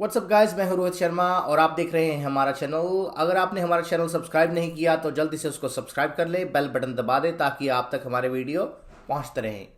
WhatsApp guys, मैं हूं रोहित शर्मा और आप देख रहे हैं हमारा चैनल। अगर आपने हमारा चैनल सब्सक्राइब नहीं किया तो जल्दी से उसको सब्सक्राइब कर ले, बेल बटन दबा दे ताकि आप तक हमारे वीडियो पहुंचते रहें।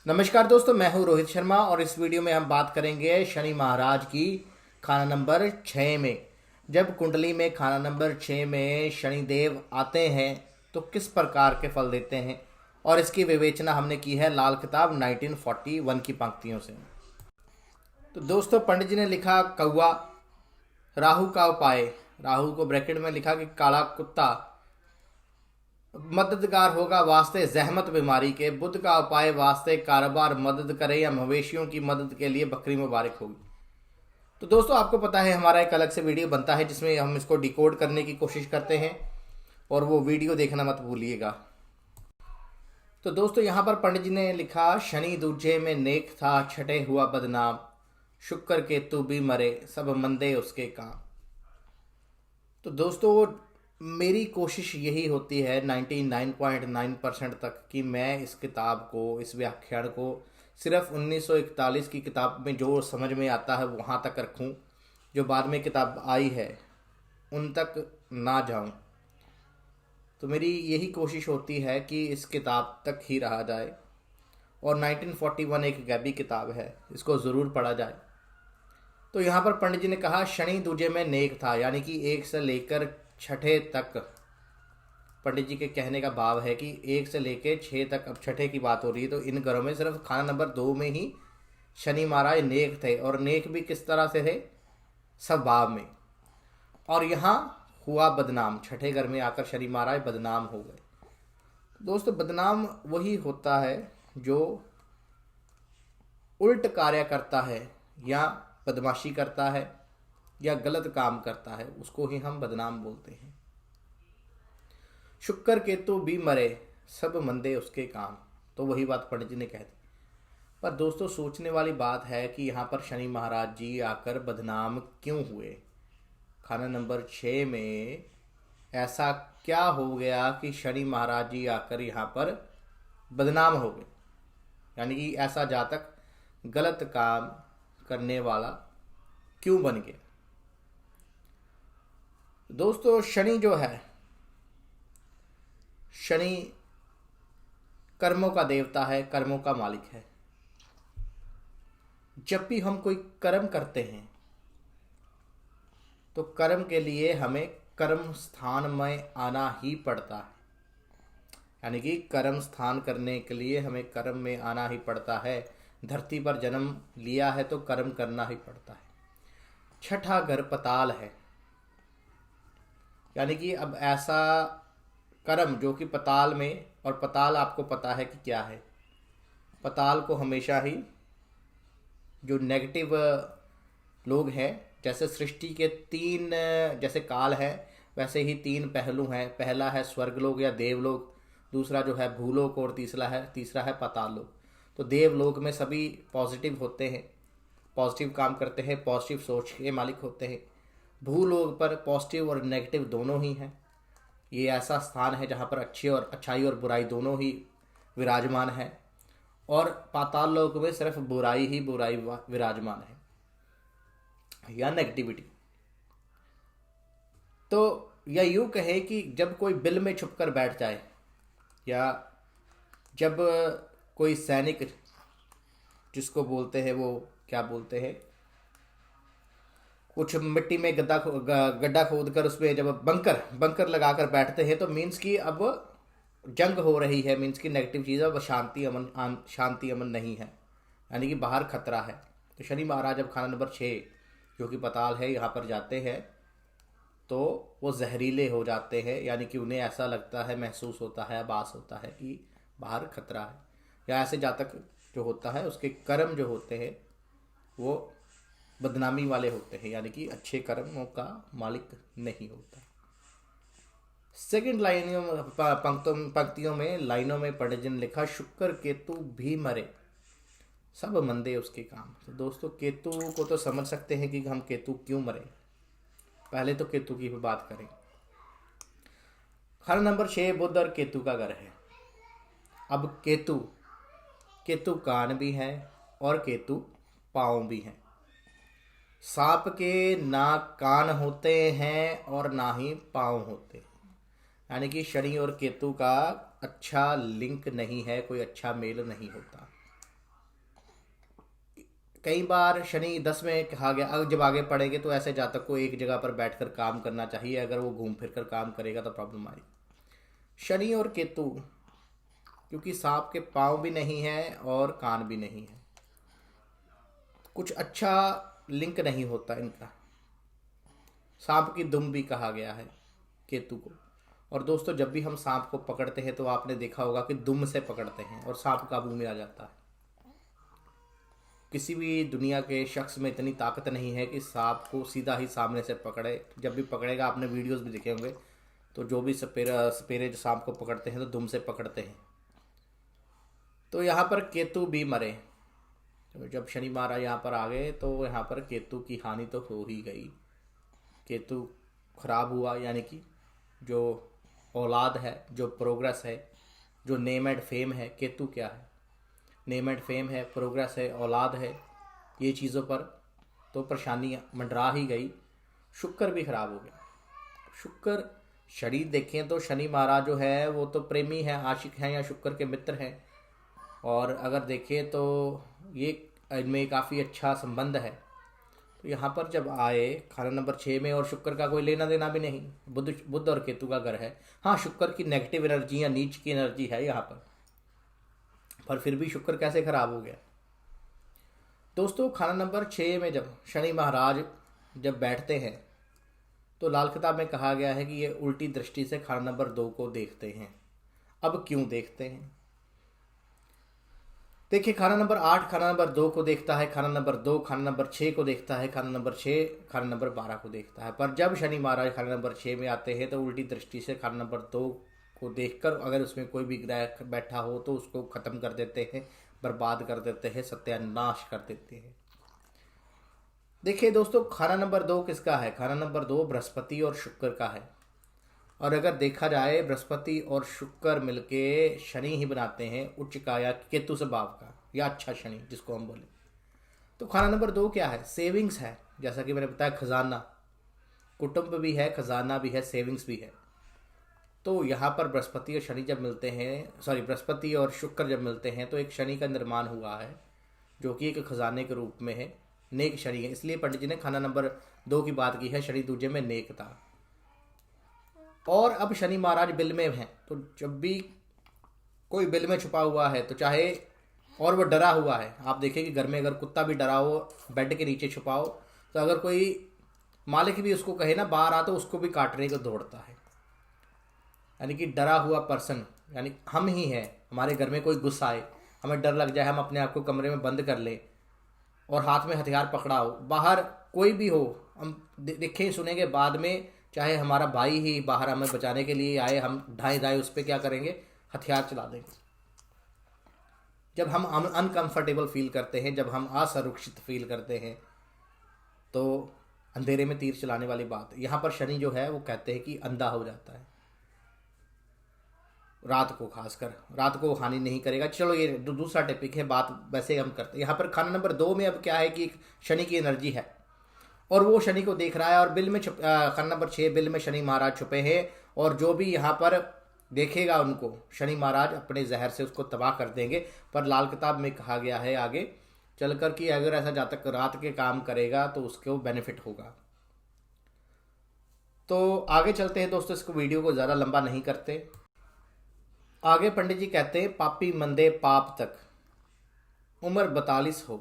नमस्कार दोस्तों, मैं हूं रोहित शर्मा और इस वीडियो में हम बात करेंगे शनि महाराज की खाना नंबर 6 में। जब कुंडली में खाना नंबर 6 में शनि देव आते हैं तो किस प्रकार के फल देते हैं, और इसकी विवेचना हमने की है लाल किताब 1941 की पंक्तियों से। तो दोस्तों, पंडित जी ने लिखा कौवा, राहु का उपाय, राहु को ब्रैकेट में लिखा कि काला कुत्ता मददगार होगा वास्ते जहमत बीमारी के, बुध का उपाय वास्ते कारोबार मदद करे या मवेशियों की मदद के लिए बकरी मुबारक होगी। तो दोस्तों, आपको पता है हमारा एक अलग से वीडियो बनता है जिसमें हम इसको डिकोड करने की कोशिश करते हैं, और वो वीडियो देखना मत भूलिएगा। तो दोस्तों, यहाँ पर पंडित जी ने लिखा शनि दूजे में नेक था, छठे हुआ बदनाम, शुक्र केतु भी मरे, सब मंदे उसके काम। तो दोस्तों, मेरी कोशिश यही होती है 99.9% तक कि मैं इस किताब को, इस व्याख्यान को सिर्फ 1941 की किताब में जो समझ में आता है वहाँ तक रखूँ, जो बाद में किताब आई है उन तक ना जाऊँ। तो मेरी यही कोशिश होती है कि इस किताब तक ही रहा जाए, और 1941 एक गैबी किताब है, इसको ज़रूर पढ़ा जाए। तो यहाँ पर पंडित जी ने कहा शनि दूजे में नेक था, यानी कि 1 से लेकर 6 तक। पंडित जी के कहने का भाव है कि 1 से लेकर 6 तक, अब 6 की बात हो रही है, तो इन घरों में सिर्फ खाना नंबर 2 में ही शनि महाराज नेक थे, और नेक भी किस तरह से थे, स्वभाव में। और यहाँ हुआ बदनाम, 6 घर में आकर शनि महाराज बदनाम हो गए। दोस्तों, बदनाम वही होता है जो उल्ट कार्य करता है, या बदमाशी करता है, या गलत काम करता है, उसको ही हम बदनाम बोलते हैं। शुक्र केतु भी मरे, सब मंदे उसके काम। तो वही बात पंडित जी ने कह दी। पर दोस्तों, सोचने वाली बात है कि यहाँ पर शनि महाराज जी आकर बदनाम क्यों हुए। खाना नंबर 6 में ऐसा क्या हो गया कि शनि महाराज जी आकर यहाँ पर बदनाम हो गए, यानी कि ऐसा जातक गलत काम करने वाला क्यों बन गया। दोस्तों, शनि जो है, शनि कर्मों का देवता है, कर्मों का मालिक है। जब भी हम कोई कर्म करते हैं तो कर्म के लिए हमें कर्म स्थान में आना ही पड़ता है, यानी कि कर्म स्थान करने के लिए हमें कर्म में आना ही पड़ता है। धरती पर जन्म लिया है तो कर्म करना ही पड़ता है। छठा घर पताल है, यानी कि अब ऐसा कर्म जो कि पताल में, और पताल आपको पता है कि क्या है। पताल को हमेशा ही जो नेगेटिव लोग हैं, जैसे सृष्टि के 3 जैसे काल है, वैसे ही 3 पहलू हैं। पहला है स्वर्गलोक या देवलोक, दूसरा जो है भूलोक, और तीसरा है पाताल लोक। तो देवलोक में सभी पॉजिटिव होते हैं, पॉजिटिव काम करते हैं, पॉजिटिव सोच के मालिक होते हैं। भूलोक पर पॉजिटिव और नेगेटिव दोनों ही हैं। ये ऐसा स्थान है जहाँ पर अच्छाई और बुराई दोनों ही विराजमान है, और पाताल लोक में सिर्फ बुराई ही बुराई विराजमान है, या नेगेटिविटी। तो या यूँ कहे कि जब कोई बिल में छुपकर बैठ जाए, या जब कोई सैनिक, जिसको बोलते हैं, वो क्या बोलते हैं, कुछ मिट्टी में गड्ढा खोद कर उसमें जब बंकर लगाकर बैठते हैं, तो मीन्स कि अब जंग हो रही है, मीन्स की नेगेटिव चीज़ है, अब शांति अमन नहीं है, यानी कि बाहर खतरा है। तो शनि महाराज अब खाना नंबर 6 जो कि पताल है, यहाँ पर जाते हैं तो वो जहरीले हो जाते हैं, यानी कि उन्हें ऐसा लगता है, महसूस होता है, आभास होता है कि बाहर खतरा है। या ऐसे जातक जो होता है, उसके कर्म जो होते हैं वो बदनामी वाले होते हैं, यानी कि अच्छे कर्मों का मालिक नहीं होता। सेकंड लाइनों पंक्तियों में, लाइनों में पंडित जी ने लिखा शुक्र केतु भी मरे, सब मंदे उसके काम। तो दोस्तों, केतु को तो समझ सकते हैं कि हम केतु क्यों मरे। पहले तो केतु की बात करें। खाना नंबर 6 बुध और केतु का घर है। अब केतु कान भी है और केतु पाँव भी हैं। सांप के ना कान होते हैं और ना ही पाँव होते हैं, यानी कि शनि और केतु का अच्छा लिंक नहीं है, कोई अच्छा मेल नहीं होता। कई बार शनि 10 में कहा गया, अगर जब आगे पढ़ेंगे तो ऐसे जातक को एक जगह पर बैठकर काम करना चाहिए, अगर वो घूम फिर कर काम करेगा तो प्रॉब्लम आएगी। शनि और केतु, क्योंकि सांप के पाँव भी नहीं है और कान भी नहीं है, कुछ अच्छा लिंक नहीं होता इनका। सांप की दुम भी कहा गया है केतु को। और दोस्तों, जब भी हम सांप को पकड़ते हैं तो आपने देखा होगा कि दुम से पकड़ते हैं और सांप काबू में आ जाता है। किसी भी दुनिया के शख्स में इतनी ताकत नहीं है कि सांप को सीधा ही सामने से पकड़े। जब भी पकड़ेगा, आपने वीडियोस भी देखे होंगे, तो जो भी सपेरे जो सांप को पकड़ते हैं तो दुम से पकड़ते हैं। तो यहाँ पर केतु भी मरे। तो जब शनि महाराज यहाँ पर आ गए तो यहाँ पर केतु की हानि तो हो ही गई। केतु खराब हुआ, यानी कि जो औलाद है, जो प्रोग्रेस है, जो नेम एंड फेम है। केतु क्या है? नेम एंड फेम है, प्रोग्रेस है, औलाद है। ये चीज़ों पर तो परेशानी मंडरा ही गई। शुक्र भी खराब हो गया। शुक्र, शनि देखें तो शनि महाराज जो है वो तो प्रेमी है, आशिक हैं या शुक्र के मित्र हैं। और अगर देखें तो ये इनमें काफ़ी अच्छा संबंध है। तो यहाँ पर जब आए खाना नंबर 6 में, और शुक्र का कोई लेना देना भी नहीं, बुध और केतु का घर है। हाँ, शुक्र की नेगेटिव एनर्जी या नीच की एनर्जी है यहाँ पर फिर भी शुक्र कैसे खराब हो गया? दोस्तों, खाना नंबर 6 में जब शनि महाराज जब बैठते हैं तो लाल किताब में कहा गया है कि ये उल्टी दृष्टि से खाना नंबर 2 को देखते हैं। अब क्यों देखते हैं? देखिए, खाना नंबर 8 खाना नंबर 2 को देखता है, खाना नंबर 2 खाना नंबर 6 को देखता है, खाना नंबर 6 खाना नंबर 12 को देखता है। पर जब शनि महाराज खाना नंबर 6 में आते हैं तो उल्टी दृष्टि से खाना नंबर 2 को देखकर, अगर उसमें कोई भी ग्रह बैठा हो तो उसको खत्म कर देते हैं, बर्बाद कर देते हैं, सत्यानाश कर देते हैं। देखिए दोस्तों, खाना नंबर 2 किसका है? खाना नंबर 2 बृहस्पति और शुक्र का है। और अगर देखा जाए, बृहस्पति और शुक्र मिलके शनि ही बनाते हैं उच्च का या केतु स्वभाव का, या अच्छा शनि जिसको हम बोले। तो खाना नंबर 2 क्या है? सेविंग्स है। जैसा कि मैंने बताया, खजाना, कुटुंब भी है, खजाना भी है, सेविंग्स भी है। तो यहाँ पर बृहस्पति और शनि जब मिलते हैं, बृहस्पति और शुक्र जब मिलते हैं तो एक शनि का निर्माण हुआ है, जो कि एक खजाने के रूप में है, नेक शनि है। इसलिए पंडित जी ने खाना नंबर 2 की बात की है, शनि दूजे में नेक था। और अब शनि महाराज बिल में हैं, तो जब भी कोई बिल में छुपा हुआ है तो चाहे, और वो डरा हुआ है, आप देखिए कि घर में अगर कुत्ता भी डरा हो, बेड के नीचे छुपाओ, तो अगर कोई मालिक भी उसको कहे ना बाहर आ, तो उसको भी काटने को दौड़ता है। यानी कि डरा हुआ पर्सन, यानी हम ही हैं। हमारे घर में कोई गुस्सा आए, हमें डर लग जाए, हम अपने आप को कमरे में बंद कर लें और हाथ में हथियार पकड़ा हो, बाहर कोई भी हो, हम देखें सुनेंगे, बाद में चाहे हमारा भाई ही बाहर हमें बचाने के लिए आए, हम ढाई ढाई उस पर क्या करेंगे? हथियार चला देंगे। जब हम अनकंफर्टेबल फील करते हैं, जब हम असुरक्षित फील करते हैं, तो अंधेरे में तीर चलाने वाली बात। यहाँ पर शनि जो है वो कहते हैं कि अंधा हो जाता है रात को, खासकर रात को हानि नहीं करेगा। चलो ये दूसरा टॉपिक है, बात वैसे हम करते हैं। यहाँ पर खाना नंबर 2 में अब क्या है कि शनि की एनर्जी है और वो शनि को देख रहा है, और बिल में खाना नंबर 6 बिल में शनि महाराज छुपे हैं, और जो भी यहाँ पर देखेगा उनको शनि महाराज अपने जहर से उसको तबाह कर देंगे। पर लाल किताब में कहा गया है आगे चलकर कि अगर ऐसा जातक रात के काम करेगा तो उसको बेनिफिट होगा। तो आगे चलते हैं दोस्तों, इसको वीडियो को ज़्यादा लंबा नहीं करते। आगे पंडित जी कहते हैं, पापी मंदे पाप तक उम्र 42 हो।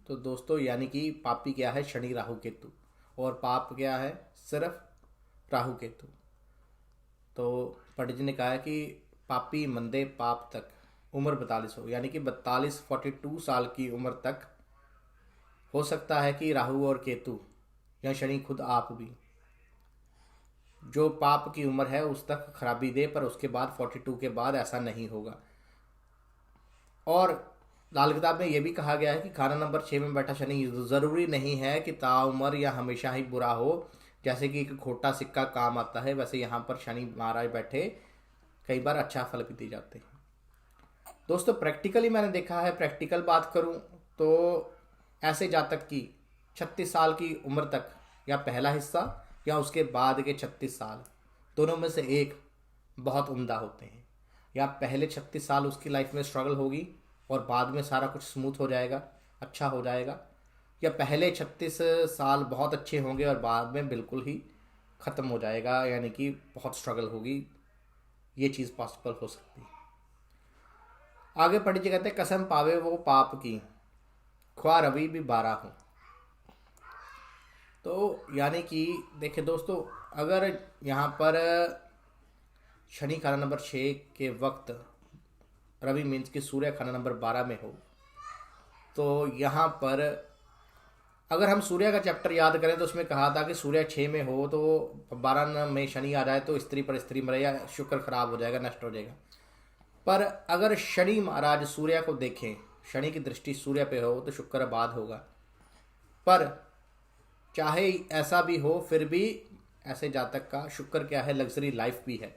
तो दोस्तों, यानी कि पापी क्या है? शनि राहु केतु, और पाप क्या है? सिर्फ राहु केतु। तो पंडित जी ने कहा है कि पापी मंदे पाप तक उम्र 42 हो, यानी कि 42 साल की उम्र तक हो सकता है कि राहु और केतु या शनि खुद आप भी जो पाप की उम्र है उस तक खराबी दे, पर उसके बाद 42 के बाद ऐसा नहीं होगा। और लाल किताब में यह भी कहा गया है कि खाना नंबर 6 में बैठा शनि ज़रूरी नहीं है कि ताउम्र या हमेशा ही बुरा हो। जैसे कि एक खोटा सिक्का काम आता है, वैसे यहाँ पर शनि महाराज बैठे कई बार अच्छा फल भी दे जाते हैं। दोस्तों, प्रैक्टिकली मैंने देखा है, प्रैक्टिकल बात करूँ तो ऐसे जातक की 36 साल की उम्र तक, या पहला हिस्सा या उसके बाद के 36 साल, दोनों में से एक बहुत उम्दा होते हैं। या पहले 36 साल उसकी लाइफ में स्ट्रगल होगी और बाद में सारा कुछ स्मूथ हो जाएगा, अच्छा हो जाएगा, या पहले 36 साल बहुत अच्छे होंगे और बाद में बिल्कुल ही ख़त्म हो जाएगा, यानी कि बहुत स्ट्रगल होगी। ये चीज़ पॉसिबल हो सकती है। आगे पंडित जी कहते हैं, कसम पावे वो पाप की, ख्वाह रवि भी 12 हो। तो यानी कि देखिए दोस्तों, अगर यहाँ पर शनि खाना नंबर 6 के वक्त रवि मीन्स कि सूर्य खाना नंबर 12 में हो, तो यहाँ पर अगर हम सूर्य का चैप्टर याद करें तो उसमें कहा था कि सूर्य 6 में हो तो 12 में शनि आ जाए तो स्त्री पर स्त्री मरे, या शुक्र खराब हो जाएगा, नष्ट हो जाएगा। पर अगर शनि महाराज सूर्य को देखें, शनि की दृष्टि सूर्य पे हो तो शुक्र आबाद होगा। पर चाहे ऐसा भी हो, फिर भी ऐसे जातक का शुक्र क्या है, लग्जरी लाइफ भी है,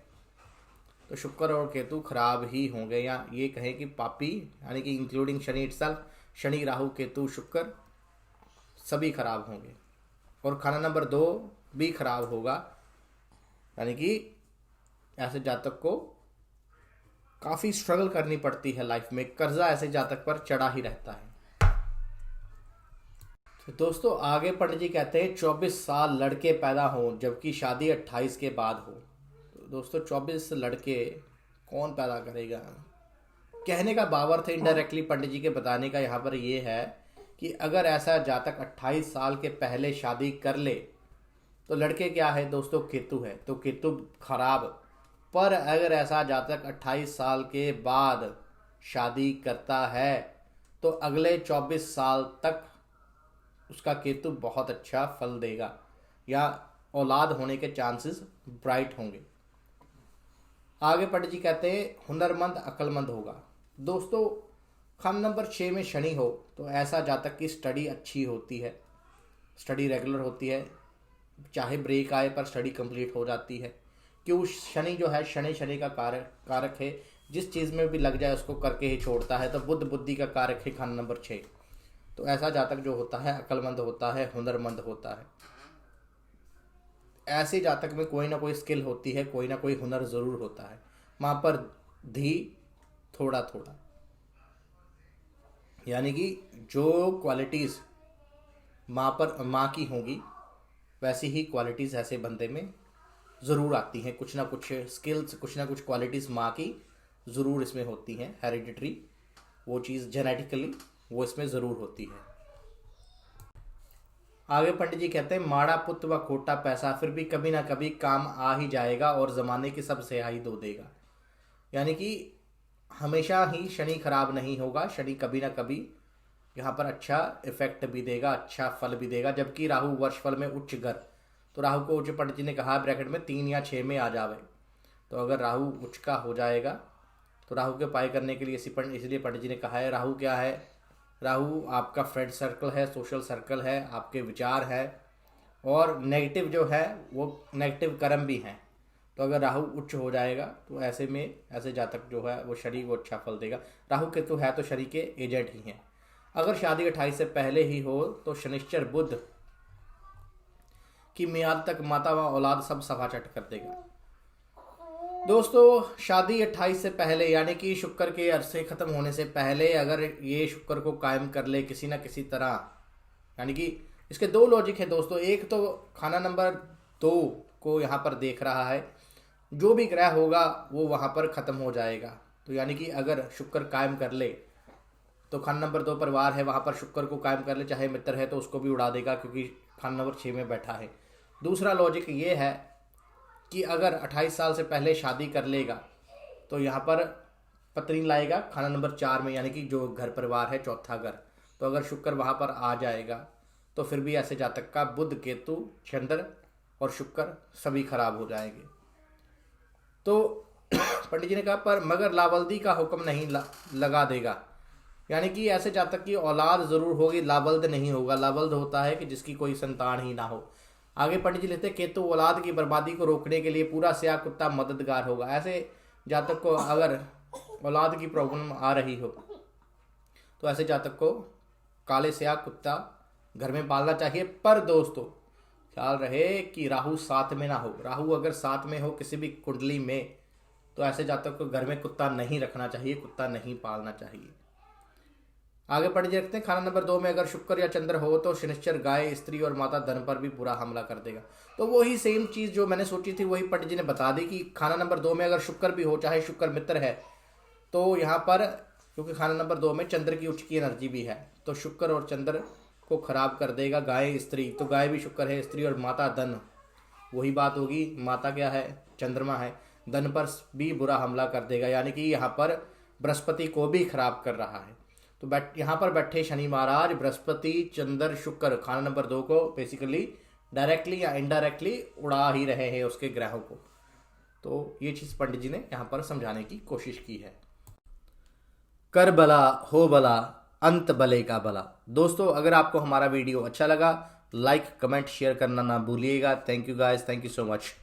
तो शुक्र और केतु खराब ही होंगे, या ये कहें कि पापी, यानी कि इंक्लूडिंग शनि इटसेल्फ, शनि राहु केतु शुक्र सभी खराब होंगे। और खाना नंबर 2 भी खराब होगा, यानी कि ऐसे जातक को काफ़ी स्ट्रगल करनी पड़ती है लाइफ में, कर्जा ऐसे जातक पर चढ़ा ही रहता है। तो दोस्तों आगे पंडित जी कहते हैं 24 साल लड़के पैदा हों जबकि शादी 28 के बाद हो। तो दोस्तों 24 लड़के कौन पैदा करेगा? कहने का भावार्थ है इनडायरेक्टली पंडित जी के बताने का यहाँ पर ये है कि अगर ऐसा जातक 28 साल के पहले शादी कर ले तो लड़के क्या है दोस्तों, केतु है, तो केतु खराब। पर अगर ऐसा जातक 28 साल के बाद शादी करता है तो अगले 24 साल तक उसका केतु बहुत अच्छा फल देगा, या औलाद होने के चांसेस ब्राइट होंगे। आगे पंडित जी कहते हैं हुनरमंद अक्लमंद होगा। दोस्तों खाना नंबर 6 में शनि हो तो ऐसा जातक की स्टडी अच्छी होती है, स्टडी रेगुलर होती है, चाहे ब्रेक आए पर स्टडी कंप्लीट हो जाती है। क्यों? शनि जो है, शनि का कारक है, जिस चीज़ में भी लग जाए उसको करके ही छोड़ता है। तो बुद्ध बुद्धि का कारक है खाना नंबर 6। तो ऐसा जातक जो होता है अक्लमंद होता है, हुनरमंद होता है। ऐसे जातक में कोई ना कोई स्किल होती है, कोई ना कोई हुनर ज़रूर होता है। वहाँ पर धी थोड़ा थोड़ा, यानी कि जो क्वालिटीज़ माँ की होंगी वैसी ही क्वालिटीज़ ऐसे बंदे में ज़रूर आती हैं। कुछ ना कुछ स्किल्स, कुछ ना कुछ क्वालिटीज़ माँ की ज़रूर इसमें होती हैं, हेरिडिटरी वो चीज़ जेनेटिकली वो इसमें ज़रूर होती है। आगे पंडित जी कहते हैं माड़ा पुत्र व खोटा पैसा फिर भी कभी ना कभी काम आ ही जाएगा और ज़माने की सब स्याही धो देगा। यानी कि हमेशा ही शनि खराब नहीं होगा, शनि कभी ना कभी यहाँ पर अच्छा इफेक्ट भी देगा, अच्छा फल भी देगा। जबकि राहु वर्ष फल में उच्च घर, तो राहु को उच्च पंडित जी ने कहा ब्रैकेट में 3 या 6 में आ जावे। तो अगर राहु उच्च का हो जाएगा तो राहु के पाए करने के लिए इसलिए पंडित जी ने कहा है। राहु क्या है? राहु आपका फ्रेंड सर्कल है, सोशल सर्कल है, आपके विचार है, और नेगेटिव जो है वो नेगेटिव कर्म भी हैं। तो अगर राहु उच्च हो जाएगा तो ऐसे में ऐसे जातक जो है वो शनि को अच्छा फल देगा। राहु केतु है तो शनि के एजेंट ही हैं। अगर शादी 28 से पहले ही हो तो शनिश्चर बुध की मियाद तक माता व औलाद सब सफाचट कर देगा। दोस्तों शादी 28 से पहले, यानी कि शुक्र के अरसे ख़त्म होने से पहले अगर ये शुक्र को कायम कर ले किसी ना किसी तरह, यानी कि इसके 2 लॉजिक है दोस्तों। एक तो खाना नंबर 2 को यहाँ पर देख रहा है, जो भी ग्रह होगा वो वहाँ पर ख़त्म हो जाएगा। तो यानी कि अगर शुक्र कायम कर ले तो खाना नंबर 2 परिवार है, वहाँ पर शुक्र को कायम कर ले, चाहे मित्र है तो उसको भी उड़ा देगा क्योंकि खाना नंबर 6 में बैठा है। दूसरा लॉजिक ये है कि अगर 28 साल से पहले शादी कर लेगा तो यहाँ पर पत्नी लाएगा खाना नंबर 4 में, यानी कि जो घर परिवार है, चौथा घर। तो अगर शुक्र वहाँ पर आ जाएगा तो फिर भी ऐसे जातक का बुध केतु चंद्र और शुक्र सभी खराब हो जाएंगे। तो पंडित जी ने कहा पर मगर लावल्दी का हुक्म नहीं लगा देगा, यानी कि ऐसे जातक की औलाद ज़रूर होगी, लाबल्द नहीं होगा। लाबल्द होता है कि जिसकी कोई संतान ही ना हो। आगे पंडित जी लिखते हैं केतु औलाद की बर्बादी को रोकने के लिए पूरा स्याह कुत्ता मददगार होगा। ऐसे जातक को अगर औलाद की प्रॉब्लम आ रही हो तो ऐसे जातक को काले स्याह कुत्ता घर में पालना चाहिए। पर दोस्तों ख्याल रहे कि राहु साथ में ना हो। राहु अगर साथ में हो किसी भी कुंडली में तो ऐसे जातक को घर में कुत्ता नहीं रखना चाहिए, कुत्ता नहीं पालना चाहिए। आगे पढ़ देखते हैं। खाना नंबर 2 में अगर शुक्र या चंद्र हो तो शनिश्चर गाय, स्त्री और माता धन पर भी बुरा हमला कर देगा। तो वही सेम चीज जो मैंने सोची थी वही पंडित जी ने बता दी कि खाना नंबर 2 में अगर शुक्र भी हो, चाहे शुक्र मित्र है, तो यहाँ पर क्योंकि खाना नंबर 2 में चंद्र की उच्च की एनर्जी भी है तो शुक्र और चंद्र को खराब कर देगा। गाय, स्त्री, तो गाय भी शुक्र है, स्त्री और माता धन, वही बात होगी। माता क्या है? चंद्रमा है। धन पर भी बुरा हमला कर देगा, यानी कि यहाँ पर बृहस्पति को भी खराब कर रहा है। तो यहाँ पर बैठे शनि महाराज बृहस्पति, चंद्र, शुक्र खाना नंबर 2 को बेसिकली डायरेक्टली या इनडायरेक्टली उड़ा ही रहे हैं उसके ग्रहों को। तो ये चीज पंडित जी ने यहाँ पर समझाने की कोशिश की है। कर भला हो भला, अंत भले का भला। दोस्तों अगर आपको हमारा वीडियो अच्छा लगा, लाइक, कमेंट, शेयर करना ना भूलिएगा। Thank you guys, thank you so much.